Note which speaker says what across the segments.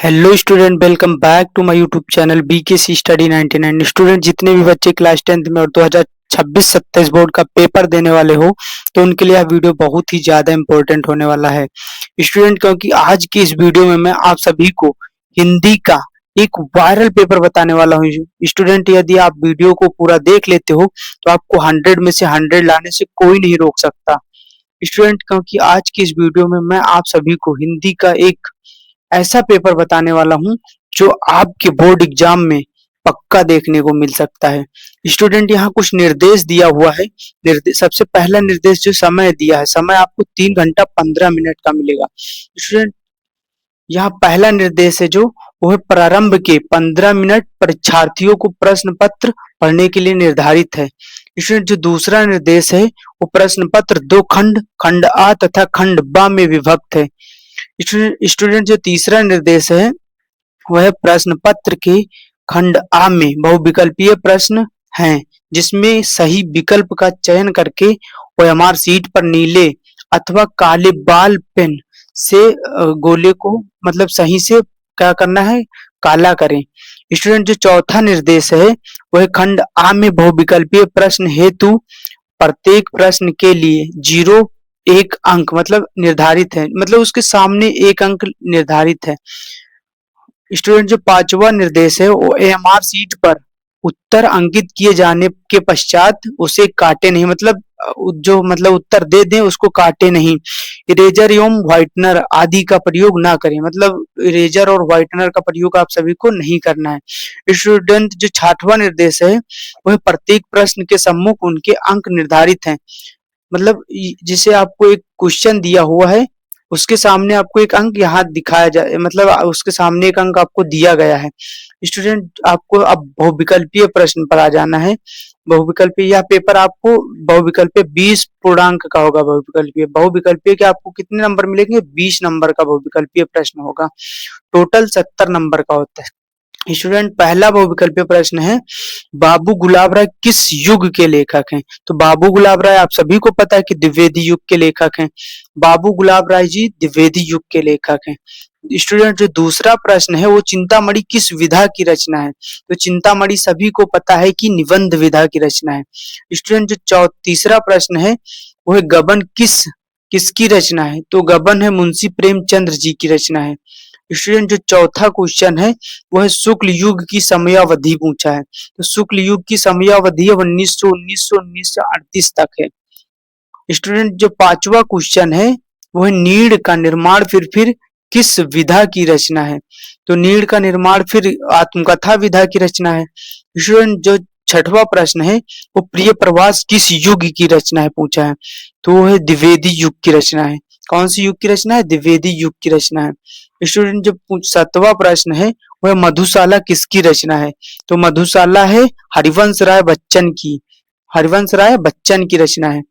Speaker 1: Hello student, welcome back to my YouTube channel BKC study 99। Student, जितने भी बच्चे class 10th में और 2026-27 बोर्ड का पेपर देने वाले हो तो उनके लिए यह वीडियो बहुत ही ज़्यादा इम्पोर्टेंट होने वाला है स्टूडेंट, क्योंकि आज की इस वीडियो में मैं आप सभी को हिंदी का एक वायरल पेपर बताने वाला हूँ स्टूडेंट। यदि आप वीडियो को पूरा देख लेते हो तो आपको 100 में से 100 लाने से कोई नहीं रोक सकता स्टूडेंट, क्योंकि आज की इस वीडियो में मैं आप सभी को हिंदी का एक ऐसा पेपर बताने वाला हूं जो आपके बोर्ड एग्जाम में पक्का देखने को मिल सकता है स्टूडेंट। यहाँ कुछ निर्देश दिया हुआ है। सबसे पहला निर्देश जो समय दिया है, समय आपको 3 घंटा 15 मिनट का मिलेगा स्टूडेंट। यहाँ पहला निर्देश है जो वो है प्रारंभ के 15 मिनट परीक्षार्थियों को प्रश्न पत्र पढ़ने के लिए निर्धारित है स्टूडेंट। जो दूसरा निर्देश है वो प्रश्न पत्र 2 खंड, खंड आ तथा खंड बा में विभक्त है स्टूडेंट। जो तीसरा निर्देश है वह प्रश्न पत्र के खंड आ में बहुविकल्पीय प्रश्न हैं, जिसमें सही विकल्प का चयन करके ओएमआर सीट पर नीले अथवा काले बाल पेन से गोले को मतलब सही से क्या करना है, काला करें स्टूडेंट। जो चौथा निर्देश है वह खंड आ में बहुविकल्पीय प्रश्न हेतु प्रत्येक प्रश्न के लिए 1 अंक मतलब निर्धारित है, मतलब उसके सामने 1 अंक निर्धारित है स्टूडेंट। जो पांचवा निर्देश है वो एएमआर सीट पर उत्तर अंकित किए जाने के पश्चात उसे काटे नहीं, मतलब उत्तर दे दें उसको काटे नहीं। इरेजर एवं व्हाइटनर आदि का प्रयोग ना करें, मतलब इरेजर और व्हाइटनर का प्रयोग आप सभी को नहीं करना है स्टूडेंट। जो छठवां निर्देश है वह प्रत्येक प्रश्न के सम्मुख उनके अंक निर्धारित हैं, मतलब जिसे आपको एक क्वेश्चन दिया हुआ है उसके सामने आपको 1 अंक यहाँ दिखाया जाए, मतलब उसके सामने 1 अंक आपको दिया गया है स्टूडेंट। आपको अब बहुविकल्पीय प्रश्न पर आ जाना है। बहुविकल्पीय यह पेपर आपको बहुविकल्पीय 20 पूर्णांक का होगा। बहुविकल्पीय के आपको कितने नंबर मिलेंगे? 20 नंबर का बहुविकल्पीय प्रश्न होगा। टोटल 70 नंबर का होता है स्टूडेंट। पहला बहुविकल्पीय प्रश्न है, बाबू गुलाब राय किस युग के लेखक हैं? तो बाबू गुलाब राय आप सभी को पता है कि द्विवेदी युग के लेखक हैं। बाबू गुलाब राय जी द्विवेदी युग के लेखक हैं स्टूडेंट। जो दूसरा प्रश्न है वो चिंतामणि किस विधा की रचना है? तो चिंतामणि सभी को पता है कि निबंध विधा की रचना है स्टूडेंट। जो तीसरा प्रश्न है वो है गबन किसकी रचना है? तो गबन है मुंशी प्रेमचंद्र जी की रचना है स्टूडेंट। जो चौथा क्वेश्चन है वो है शुक्ल युग की समयावधि पूछा है। तो शुक्ल युग की समयावधि 1938 तक है स्टूडेंट। जो पांचवा क्वेश्चन है वो है नीड़ का निर्माण फिर किस विधा की रचना है? तो नीड़ का निर्माण फिर आत्मकथा विधा की रचना है स्टूडेंट। जो छठवां प्रश्न है वो प्रिय प्रवास किस युग की रचना है पूछा है? तो वो है द्विवेदी युग की रचना है। कौन सी युग की रचना है? द्विवेदी युग की रचना है स्टूडेंट। जो सातवां प्रश्न है वह मधुशाला किसकी रचना है? तो मधुशाला है हरिवंश राय बच्चन की, हरिवंश राय बच्चन की रचना है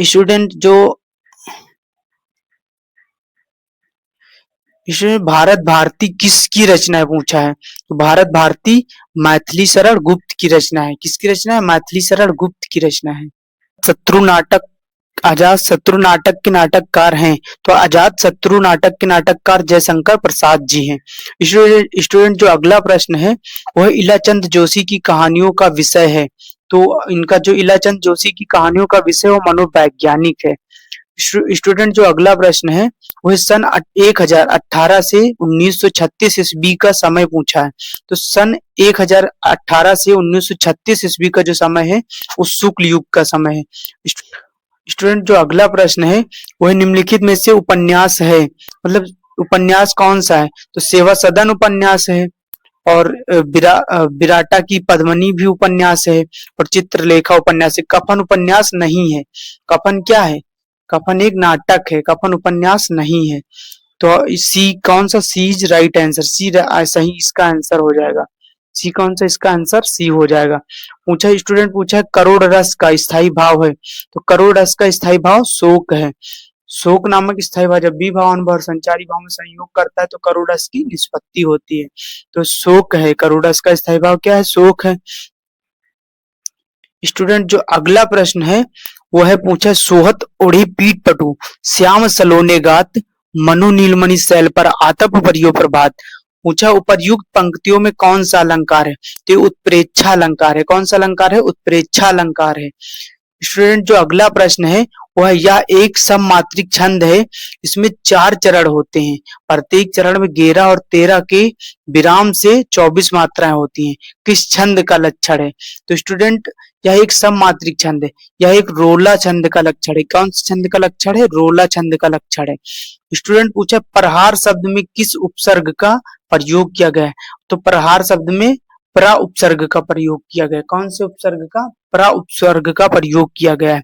Speaker 1: स्टूडेंट। जो इसमें भारत भारती किसकी रचना है पूछा है? तो भारत भारती मैथिली शरण गुप्त की रचना है। किसकी रचना है? मैथिली शरण गुप्त की रचना है। शत्रु नाटक, अजात शत्रु नाटक के नाटककार हैं? तो अजात शत्रु नाटक के नाटककार जयशंकर प्रसाद जी हैं स्टूडेंट। जो अगला प्रश्न है वह इलाचंद जोशी की कहानियों का विषय है। तो इनका जो इलाचंद जोशी की कहानियों का विषय वो मनोवैज्ञानिक है स्टूडेंट। जो अगला प्रश्न है वह सन 1018 से 1936 ईस्वी का समय पूछा है। तो सन 1018 से 1936 ईस्वी का जो समय है वो शुक्ल युग का समय है स्टूडेंट। जो अगला प्रश्न है वह निम्नलिखित में से उपन्यास है, मतलब उपन्यास कौन सा है? तो सेवा सदन उपन्यास है, और विराटा की पद्मनी भी उपन्यास है, और चित्रलेखा उपन्यास है। कफन उपन्यास नहीं है। कफन क्या है? कफन एक नाटक है, कफन उपन्यास नहीं है। तो सी कौन सा? सी इज राइट आंसर। सी सही इसका आंसर हो जाएगा। सी कौन सा इसका आंसर? सी हो जाएगा। पूछा स्टूडेंट, पूछा है करोड़ रस का स्थायी भाव है। तो करोड़ रस का स्थायी भाव शोक है। शोक नामक स्थायी भाव जब भी भाव अनुभव और संचारी भाव में संयोग करता है तो करोड़ रस की निष्पत्ति होती है। तो शोक है, करोड़ रस का स्थायी भाव क्या है? शोक है स्टूडेंट। जो अगला प्रश्न है वो है पूछा सोहत ओढ़ी पीठ पटु श्याम सलोने गात मनु नीलमणि शैल पर आतप परियो प्रभात। पूछा उपर्युक्त पंक्तियों में कौन सा अलंकार है? तो उत्प्रेक्षा अलंकार है। कौन सा अलंकार है? उत्प्रेक्षा अलंकार है। स्टूडेंट जो अगला प्रश्न है वह यह एक सममात्रिक छंद है। इसमें 4 चरण होते हैं। प्रत्येक चरण में 11 और 13 के विराम से 24 मात्राएं होती हैं। किस छंद का लक्षण है? तो स्टूडेंट यह एक सममात्रिक छंद है। यह एक रोला छंद का लक्षण है। कौन सा छंद का लक्षण है? रोला छंद का लक्षण है। स्टूडेंट पूछा प्रहार शब्द में किस उपसर्ग का प्रयोग किया गया है? तो प्रहार शब्द में प्रा उपसर्ग का प्रयोग किया गया है। कौन से उपसर्ग का? प्रा उपसर्ग का प्रयोग किया गया है।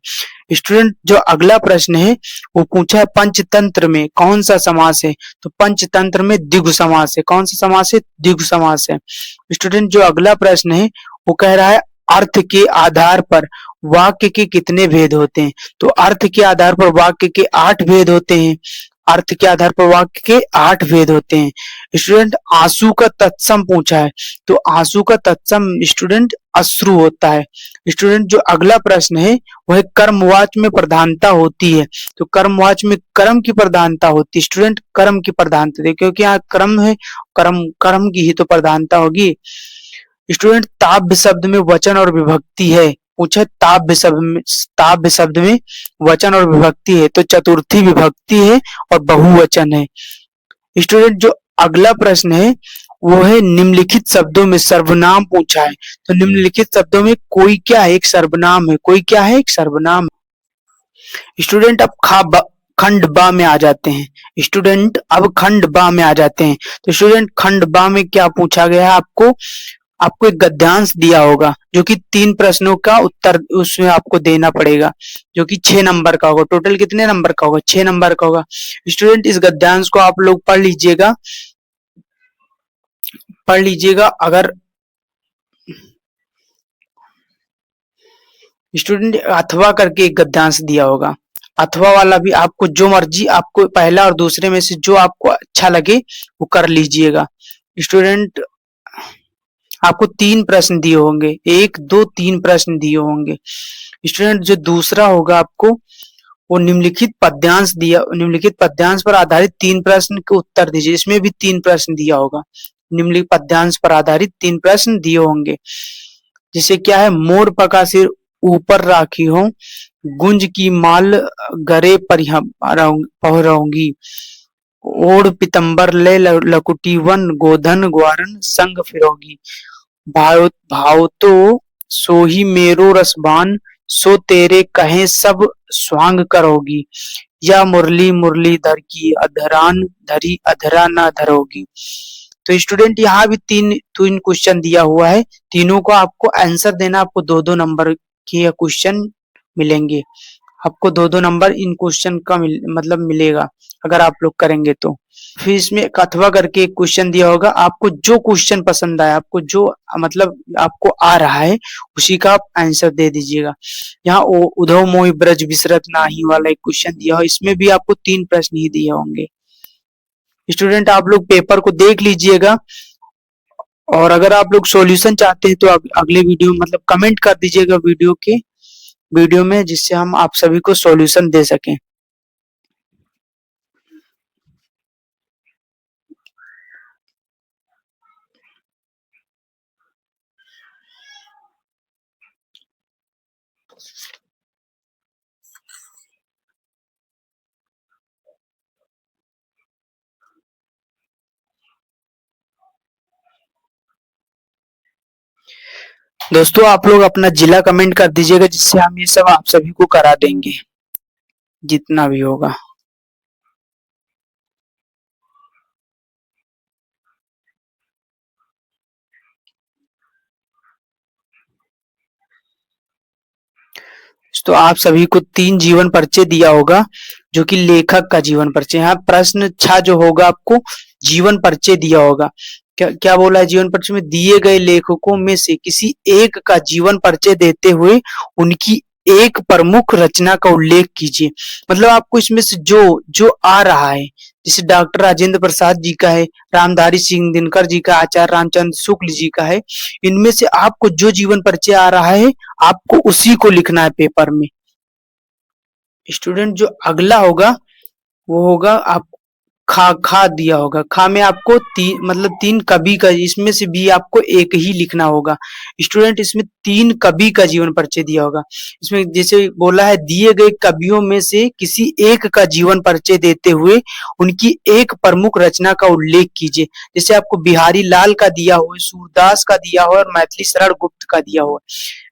Speaker 1: स्टूडेंट जो अगला प्रश्न है वो पूछा है पंचतंत्र में कौन सा समास है? तो पंचतंत्र में द्विगु समास है। कौन सा समास है? द्विगु समास है। स्टूडेंट जो अगला प्रश्न है वो कह रहा है अर्थ के आधार पर वाक्य के कितने भेद होते हैं? तो अर्थ के आधार पर वाक्य के 8 भेद होते हैं। अर्थ के आधार पर वाक्य के 8 भेद होते हैं। स्टूडेंट आंसू का तत्सम पूछा है। तो आंसू का तत्सम स्टूडेंट अश्रु होता है। स्टूडेंट जो अगला प्रश्न है वह कर्मवाच में प्रधानता होती है। तो कर्मवाच में कर्म की प्रधानता होती है। स्टूडेंट कर्म की प्रधानता, क्योंकि यहाँ कर्म है, कर्म कर्म की ही तो प्रधानता होगी। स्टूडेंट ताभ्य शब्द में वचन और विभक्ति है। पूछे ताभ्य शब्द में वचन और विभक्ति है तो चतुर्थी विभक्ति है और बहुवचन है। स्टूडेंट जो अगला प्रश्न है वो है निम्नलिखित शब्दों में सर्वनाम पूछा है। तो निम्नलिखित शब्दों में कोई क्या है? एक सर्वनाम है। कोई क्या है? एक सर्वनाम। स्टूडेंट अब खंड बा में आ जाते हैं। स्टूडेंट अब खंड बा में आ जाते हैं। तो स्टूडेंट खंड बा में क्या पूछा गया है? आपको एक गद्यांश दिया होगा जो कि 3 प्रश्नों का उत्तर उसमें आपको देना पड़ेगा, जो कि 6 नंबर का होगा। टोटल कितने नंबर का होगा? 6 नंबर का होगा। स्टूडेंट इस गद्यांश को आप लोग पढ़ लीजिएगा। अगर स्टूडेंट अथवा करके एक गद्यांश दिया होगा, अथवा वाला भी आपको जो मर्जी, आपको पहला और दूसरे में से जो आपको अच्छा लगे वो कर लीजिएगा। स्टूडेंट आपको 3 प्रश्न दिए होंगे, 1 2 3 प्रश्न दिए होंगे। स्टूडेंट जो दूसरा होगा आपको वो निम्नलिखित पद्यांश पर आधारित 3 प्रश्न के उत्तर दीजिए। इसमें भी 3 प्रश्न दिया होगा। निम्नलिखित पद्यांश पर आधारित 3 प्रश्न दिए होंगे। जिसे क्या है? मोर पका सिर ऊपर राखी हो, गुंज की माल गरे पहराऊंगी, ओढ़ पितंबर ले लकुटी वन, गोधन ग्वारन संग फिरोगी, भाव तो सोही मेरो रसबान, सो तेरे कहे सब स्वांग करोगी, या मुरली मुरलीधर की अधरान धरी अधरा न धरोगी। तो स्टूडेंट यहाँ भी 3 क्वेश्चन दिया हुआ है। तीनों को आपको आंसर देना। आपको 2-2 नंबर के क्वेश्चन मिलेंगे। आपको 2-2 नंबर इन क्वेश्चन का मतलब मिलेगा अगर आप लोग करेंगे तो। फिर इसमें अथवा करके एक क्वेश्चन दिया होगा। आपको जो क्वेश्चन पसंद आया, आपको जो मतलब आपको आ रहा है उसी का आप आंसर दे दीजिएगा। यहाँ उधव मोहि ब्रज विसरत नाही वाला एक क्वेश्चन दिया हो, इसमें भी आपको 3 प्रश्न ही दिए होंगे। स्टूडेंट आप लोग पेपर को देख लीजिएगा और अगर आप लोग सॉल्यूशन चाहते हैं तो अगले वीडियो मतलब कमेंट कर दीजिएगा वीडियो में, जिससे हम आप सभी को सॉल्यूशन दे सकें। दोस्तों आप लोग अपना जिला कमेंट कर दीजिएगा, जिससे हम ये सब आप सभी को करा देंगे जितना भी होगा। तो आप सभी को 3 जीवन परिचय दिया होगा, जो कि लेखक का जीवन परिचय। यहाँ प्रश्न 6 जो होगा आपको जीवन परिचय दिया होगा। क्या बोला है? जीवन परिचय में दिए गए लेखकों में से किसी एक का जीवन परिचय देते हुए उनकी एक प्रमुख रचना का उल्लेख कीजिए। मतलब आपको इसमें से जो आ रहा है, जैसे डॉक्टर राजेंद्र प्रसाद जी का है, रामधारी सिंह दिनकर जी का, आचार्य रामचंद्र शुक्ल जी का है, इनमें से आपको जो जीवन परिचय आ रहा है आपको उसी को लिखना है पेपर में। स्टूडेंट जो अगला होगा वो होगा आप खा खा दिया होगा। खा में आपको मतलब तीन कवि का, इसमें से भी आपको एक ही लिखना होगा। स्टूडेंट इसमें तीन कवि का जीवन परिचय दिया होगा। इसमें जैसे बोला है, दिए गए कवियों में से किसी एक का जीवन परिचय देते हुए उनकी एक प्रमुख रचना का उल्लेख कीजिए। जैसे आपको बिहारी लाल का दिया हुआ, सूरदास का दिया हुआ और मैथिली शरण गुप्त का दिया हुआ।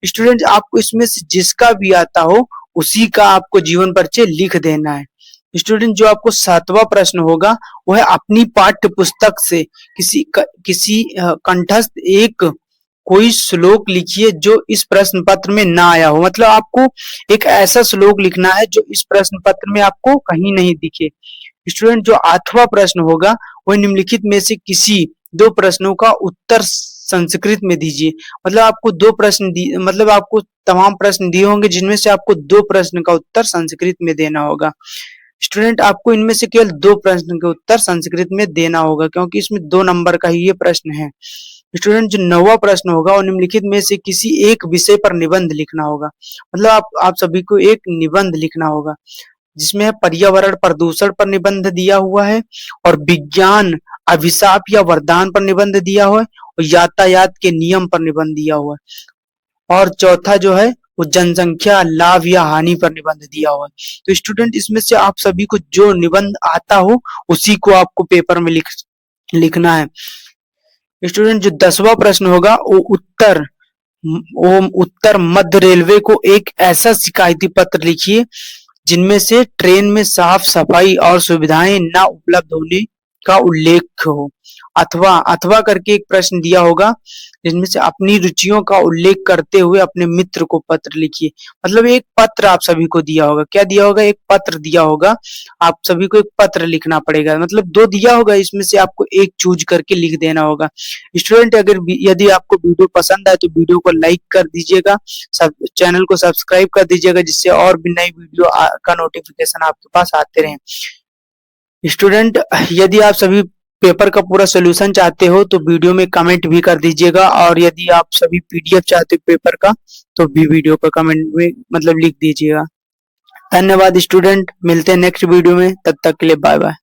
Speaker 1: स्टूडेंट आपको इसमें से जिसका भी आता हो उसी का आपको जीवन परिचय लिख देना है। स्टूडेंट जो आपको 7वां प्रश्न होगा वो है, अपनी पाठ्य पुस्तक से किसी कंठस्थ एक कोई श्लोक लिखिए जो इस प्रश्न पत्र में ना आया हो। मतलब आपको एक ऐसा श्लोक लिखना है जो इस प्रश्न पत्र में आपको कहीं नहीं दिखे। स्टूडेंट जो 8वां प्रश्न होगा वो निम्नलिखित में से किसी दो प्रश्नों का उत्तर संस्कृत में दीजिए। मतलब आपको दो प्रश्न मतलब आपको तमाम प्रश्न दिए होंगे जिनमें से आपको दो प्रश्न का उत्तर संस्कृत में देना होगा। स्टूडेंट आपको इनमें से केवल दो प्रश्न के उत्तर संस्कृत में देना होगा, क्योंकि इसमें 2 नंबर का ही ये प्रश्न है। स्टूडेंट जो 9वां प्रश्न होगा वो निम्नलिखित में से किसी एक विषय पर निबंध लिखना होगा। मतलब आप सभी को एक निबंध लिखना होगा, जिसमें पर्यावरण प्रदूषण पर निबंध दिया हुआ है, और विज्ञान अभिशाप या वरदान पर निबंध दिया हुआ है, और यातायात के नियम पर निबंध दिया हुआ है, और चौथा जो है वो जनसंख्या लाभ या हानि पर निबंध दिया हुआ है। तो स्टूडेंट इसमें से आप सभी को जो निबंध आता हो उसी को आपको पेपर में लिखना है। स्टूडेंट जो 10वां प्रश्न होगा वो उत्तर मध्य रेलवे को एक ऐसा शिकायती पत्र लिखिए जिनमें से ट्रेन में साफ सफाई और सुविधाएं ना उपलब्ध होने का उल्लेख हो। अथवा करके एक प्रश्न दिया होगा जिनमें से अपनी रुचियों का उल्लेख करते हुए अपने मित्र को पत्र लिखिए। मतलब एक पत्र आप सभी को दिया होगा। क्या दिया होगा? एक पत्र दिया होगा। आप सभी को एक पत्र लिखना पड़ेगा। मतलब 2 दिया होगा, इसमें से आपको एक चूज करके लिख देना होगा। स्टूडेंट यदि आपको वीडियो पसंद आए तो वीडियो को लाइक कर दीजिएगा, चैनल को सब्सक्राइब कर दीजिएगा, जिससे और भी नई वीडियो का नोटिफिकेशन आपके पास आते रहे। स्टूडेंट यदि आप सभी पेपर का पूरा सोल्यूशन चाहते हो तो वीडियो में कमेंट भी कर दीजिएगा, और यदि आप सभी पीडीएफ चाहते हो पेपर का तो भी वीडियो का कमेंट में मतलब लिख दीजिएगा। धन्यवाद स्टूडेंट, मिलते हैं नेक्स्ट वीडियो में, तब तक के लिए बाय बाय।